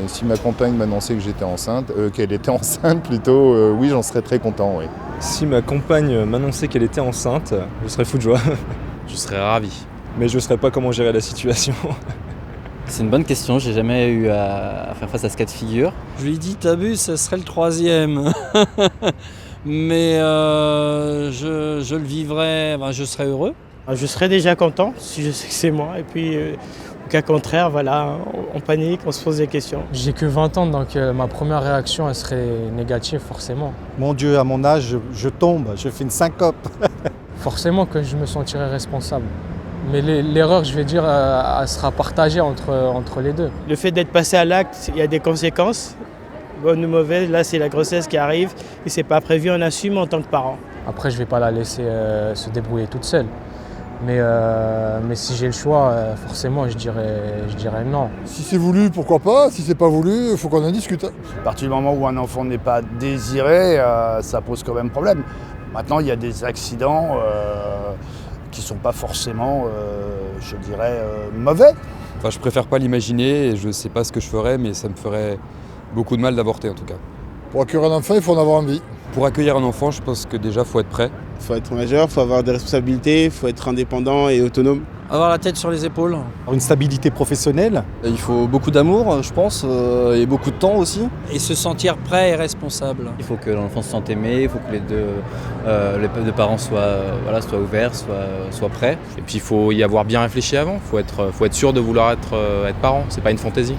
Si ma compagne m'annonçait que j'étais enceinte, qu'elle était enceinte plutôt, oui, j'en serais très content, oui. Si ma compagne m'annonçait qu'elle était enceinte, je serais fou de joie. Je serais ravi. Mais je ne saurais pas comment gérer la situation. C'est une bonne question, j'ai jamais eu à faire face à ce cas de figure. Je lui ai dit t'abuses, ça serait le 3e. Mais je le vivrais, je serais heureux. Je serais déjà content si je sais que c'est moi. Et puis, au cas contraire, voilà, on panique, on se pose des questions. J'ai que 20 ans, donc ma première réaction, elle serait négative, forcément. Mon Dieu, à mon âge, je tombe, je fais une syncope. Forcément que je me sentirais responsable. Mais l'erreur, je vais dire, elle sera partagée entre les deux. Le fait d'être passé à l'acte, il y a des conséquences, bonnes ou mauvaises. Là, c'est la grossesse qui arrive et c'est pas prévu, on assume en tant que parent. Après, je vais pas la laisser se débrouiller toute seule. Mais si j'ai le choix, forcément, je dirais non. Si c'est voulu, pourquoi pas. Si c'est pas voulu, il faut qu'on en discute. À partir du moment où un enfant n'est pas désiré, ça pose quand même problème. Maintenant, il y a des accidents qui ne sont pas forcément, mauvais. Enfin, je préfère pas l'imaginer et je sais pas ce que je ferais, mais ça me ferait beaucoup de mal d'avorter en tout cas. Pour accueillir un enfant, il faut en avoir envie. Pour accueillir un enfant, je pense que déjà, faut être prêt. Il faut être majeur, il faut avoir des responsabilités, il faut être indépendant et autonome. Avoir la tête sur les épaules. Une stabilité professionnelle. Il faut beaucoup d'amour, je pense, et beaucoup de temps aussi. Et se sentir prêt et responsable. Il faut que l'enfant se sente aimé, il faut que les deux parents soient ouverts, soient prêts. Et puis il faut y avoir bien réfléchi avant, faut être sûr de vouloir être parent, c'est pas une fantaisie.